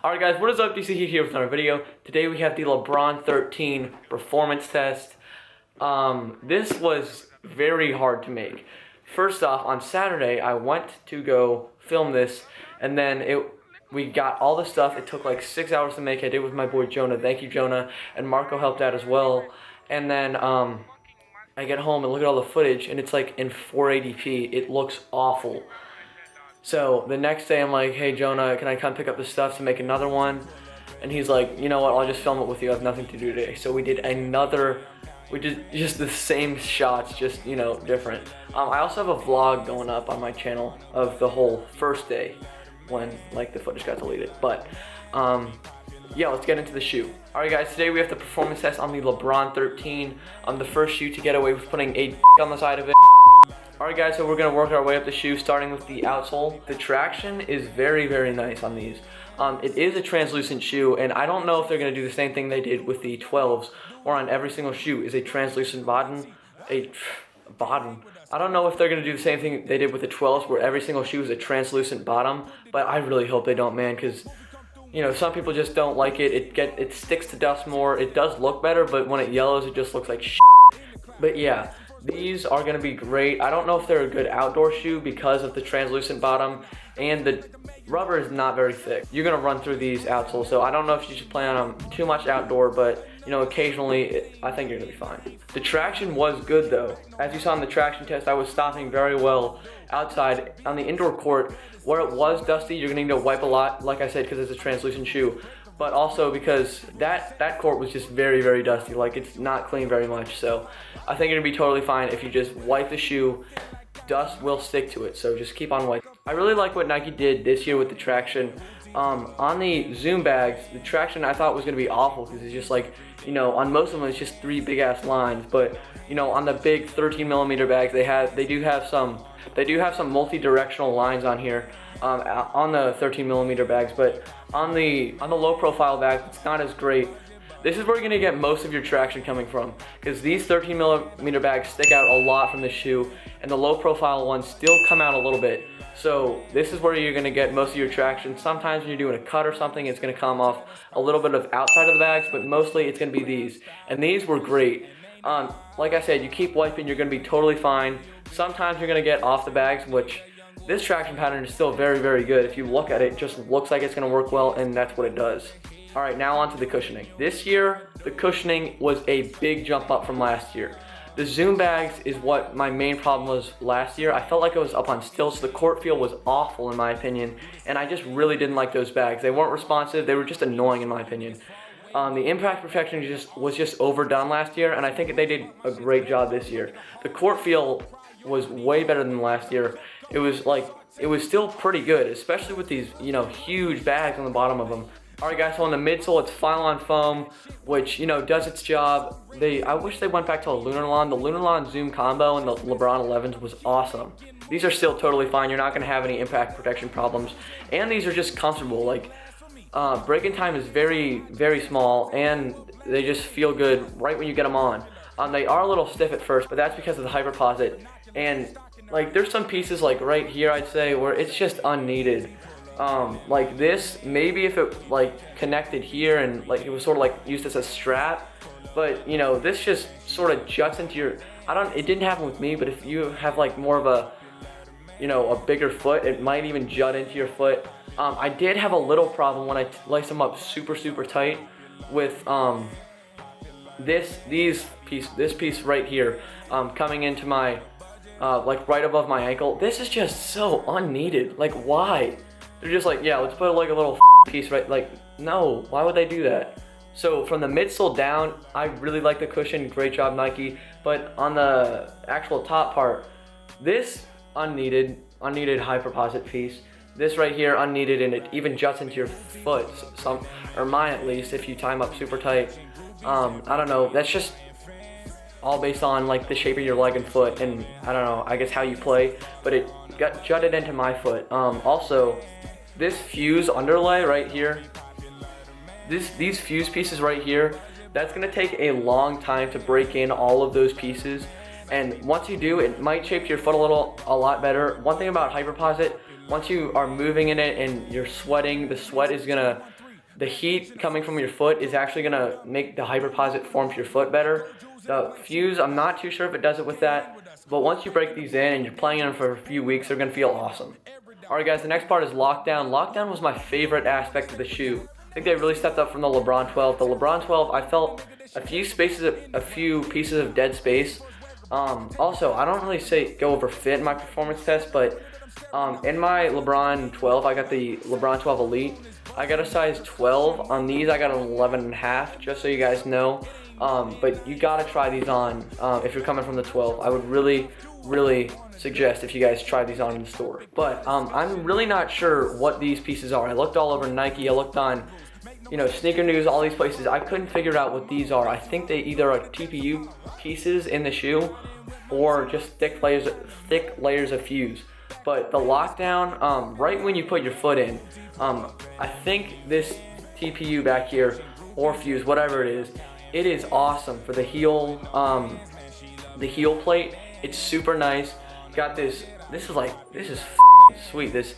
Alright guys, what is up? DC here with another video. Today we have the Lebron 13 performance test. This was very hard to make. First off, on Saturday I went to go film this, and then we got all the stuff. It took like 6 hours to make. I did it with my boy Jonah. Thank you, Jonah. And Marco helped out as well. And then I get home and look at all the footage, and it's like in 480p. It looks awful. So the next day I'm like, hey Jonah, can I come pick up the stuff to make another one? And he's like, you know what, I'll just film it with you. I have nothing to do today. So we did another, we did just the same shots, just, you know, different. I also have a vlog going up on my channel of the whole first day when like the footage got deleted. But yeah, let's get into the shoe. Alright guys, today we have the performance test on the Lebron 13. The first shoe to get away with putting a on the side of it. Alright guys, so we're going to work our way up the shoe, starting with the outsole. The traction is very, very nice on these. It is a translucent shoe, and I don't know if they're going to do the same thing they did with the 12s, or on every single shoe is a translucent bottom. I don't know if they're going to do the same thing they did with the 12s, where every single shoe is a translucent bottom, but I really hope they don't, man, because, you know, some people just don't like it. It sticks to dust more. It does look better, but when it yellows, it just looks like shit. But yeah. These are going to be great. I don't know if they're a good outdoor shoe because of the translucent bottom, and the rubber is not very thick. You're going to run through these outsoles, so I don't know if you should plan on them too much outdoor, but you know, occasionally I think you're going to be fine. The traction was good though. As you saw in the traction test, I was stopping very well outside. On the indoor court, where it was dusty, you're going to need to wipe a lot, like I said, because it's a translucent shoe. But also because that court was just very, very dusty. Like, it's not clean very much. So I think it'll be totally fine if you just wipe the shoe. Dust will stick to it, so just keep on wiping. I really like what Nike did this year with the traction. On the Zoom bags, the traction I thought was going to be awful because it's just like, you know, on most of them it's just 3 big ass lines. But you know, on the big 13mm bags, they do have some multi-directional lines on here. On the 13mm bags, but on the low profile bags, it's not as great. This is where you're gonna get most of your traction coming from, because these 13mm bags stick out a lot from the shoe, and the low profile ones still come out a little bit. So this is where you're gonna get most of your traction. Sometimes when you're doing a cut or something, it's gonna come off a little bit of outside of the bags, but mostly it's gonna be these. And these were great. Like I said, you keep wiping, you're gonna be totally fine. Sometimes you're gonna get off the bags, which this traction pattern is still very, very good. If you look at it, it just looks like it's going to work well, and that's what it does. Alright, now on to the cushioning. This year, the cushioning was a big jump up from last year. The Zoom bags is what my main problem was last year. I felt like I was up on stilts. The court feel was awful in my opinion, and I just really didn't like those bags. They weren't responsive. They were just annoying in my opinion. The impact protection was just overdone last year, and I think they did a great job this year. The court feel was way better than last year. It was still pretty good, especially with these, you know, huge bags on the bottom of them. Alright guys, so on the midsole, it's Phylon foam, which, you know, does its job. I wish they went back to a Lunarlon. The Lunarlon Zoom combo and the Lebron 11s was awesome. These are still totally fine. You're not going to have any impact protection problems. And these are just comfortable. Like, break-in time is very, very small, and they just feel good right when you get them on. They are a little stiff at first, but that's because of the hyperposit. And like, there's some pieces like right here, I'd say, where it's just unneeded. Like this, maybe if it like connected here and like it was sort of like used as a strap, but you know, this just sort of juts into your, it didn't happen with me, but if you have like more of a, you know, a bigger foot, it might even jut into your foot. I did have a little problem when I laced them up super, super tight with, this piece right here, coming into my, like right above my ankle. This is just so unneeded. Like, why? They're just like, yeah, let's put like a little piece right, like, no, why would they do that? So from the midsole down, I really like the cushion, great job Nike, but on the actual top part, this unneeded hyperposit piece, this right here unneeded, and it even juts into your foot, or mine at least, if you tie them up super tight. I don't know, that's just all based on like the shape of your leg and foot, and I don't know, I guess how you play, but it got jutted into my foot. Also, this fuse underlay right here, these fuse pieces right here, that's gonna take a long time to break in all of those pieces, and once you do, it might shape your foot a lot better. One thing about hyperposit, once you are moving in it and you're sweating, the sweat is gonna the heat coming from your foot is actually gonna make the hyperposit form to your foot better. The fuse, I'm not too sure if it does it with that, but once you break these in and you're playing them for a few weeks, they're gonna feel awesome. Alright guys, the next part is lockdown. Lockdown was my favorite aspect of the shoe. I think they really stepped up from the Lebron 12. The Lebron 12, I felt a few pieces of dead space. Also, I don't really go over fit in my performance test, but in my LeBron 12, I got the LeBron 12 Elite. I got a size 12. On these, I got an 11.5, just so you guys know. But you gotta try these on if you're coming from the 12. I would really suggest if you guys try these on in the store. But I'm really not sure what these pieces are. I looked all over Nike. I looked on, Sneaker News, all these places. I couldn't figure out what these are. I think they either are TPU pieces in the shoe or just thick layers of fuse. But the lockdown, right when you put your foot in, I think this TPU back here or fuse, whatever it is awesome for the heel plate. It's super nice. You got this is sweet. This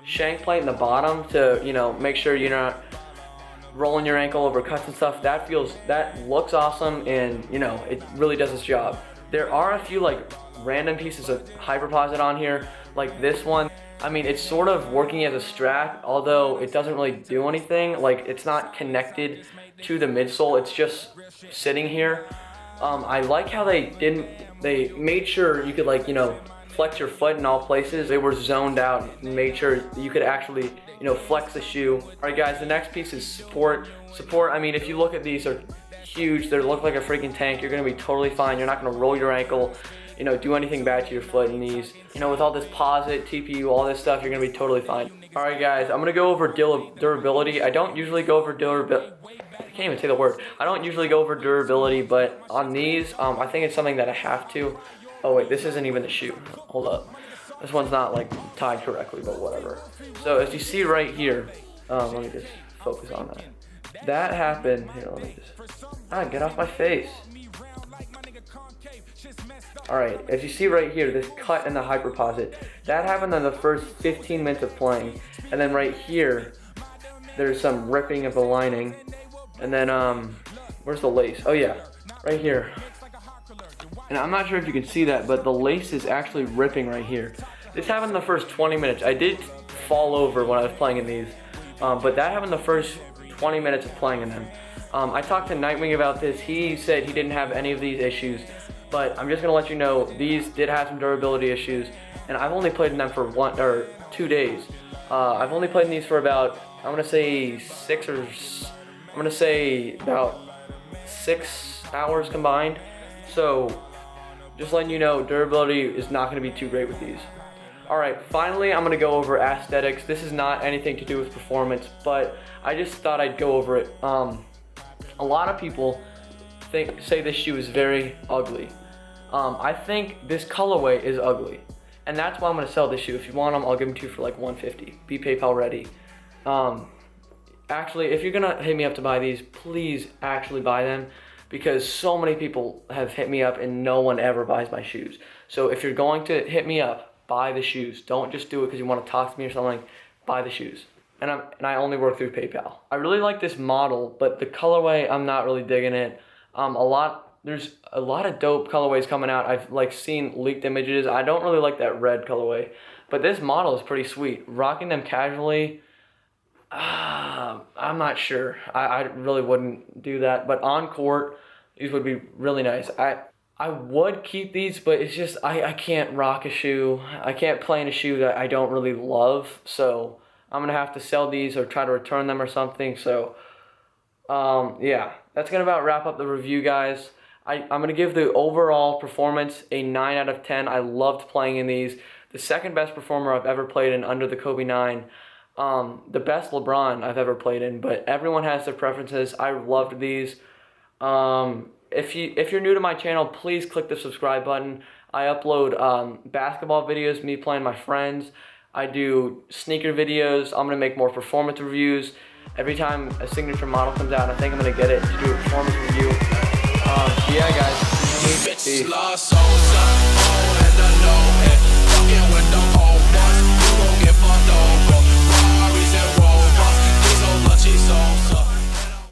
shank plate in the bottom to make sure you're not rolling your ankle over cuts and stuff. That looks awesome, and it really does its job. There are a few random pieces of hyperposit on here, like this one. I mean, it's sort of working as a strap, although it doesn't really do anything. It's not connected to the midsole, it's just sitting here. I like how they made sure you could flex your foot in all places. They were zoned out and made sure you could actually flex the shoe. Alright guys, the next piece is support. I mean, if you look at these, are huge. They look like a freaking tank. You're gonna be totally fine. You're not gonna roll your ankle, do anything bad to your foot and knees. With all this posit, TPU, all this stuff, you're gonna be totally fine. Alright guys, I'm gonna go over durability. I don't usually go over durability. I can't even say the word. I don't usually go over durability, but on these, I think it's something that I have to. Oh wait, this isn't even the shoe. Hold up. This one's not tied correctly, but whatever. So as you see right here, let me just focus on that. That happened, here, let me just, get off my face. Alright, as you see right here, this cut in the hyperposit, that happened in the first 15 minutes of playing. And then right here, there's some ripping of the lining. And then, where's the lace? Oh yeah, right here. And I'm not sure if you can see that, but the lace is actually ripping right here. This happened in the first 20 minutes. I did fall over when I was playing in these, but that happened the first 20 minutes of playing in them. I talked to Nightwing about this. He said he didn't have any of these issues, but I'm just gonna let you know these did have some durability issues, and I've only played in them for 1 or 2 days. I've only played in these for about, I'm gonna say about 6 hours combined. So just letting you know, durability is not gonna be too great with these. Alright, finally I'm gonna go over aesthetics. This is not anything to do with performance, but I just thought I'd go over it. A lot of people say this shoe is very ugly. I think this colorway is ugly, and that's why I'm gonna sell this shoe. If you want them, I'll give them to you for $150. Be PayPal ready. Actually, if you're gonna hit me up to buy these, please actually buy them, because so many people have hit me up and no one ever buys my shoes. So if you're going to hit me up, buy the shoes. Don't just do it because you want to talk to me or something. Buy the shoes. And I only work through PayPal. I really like this model, but the colorway, I'm not really digging it. There's a lot of dope colorways coming out. I've seen leaked images. I don't really like that red colorway, but this model is pretty sweet. Rocking them casually, I'm not sure. I really wouldn't do that, but on court, these would be really nice. I would keep these, but it's just, I can't rock a shoe. I can't play in a shoe that I don't really love, so I'm gonna have to sell these or try to return them or something. So, yeah, that's gonna about wrap up the review, guys. I'm gonna give the overall performance a 9 out of 10. I loved playing in these. The second best performer I've ever played in under the Kobe 9. The best LeBron I've ever played in, but everyone has their preferences. I loved these. If you're new to my channel, please click the subscribe button. I upload basketball videos, me playing my friends. I do sneaker videos. I'm gonna make more performance reviews. Every time a signature model comes out, I think I'm gonna get it to do a performance review. Yeah, guys. Peace.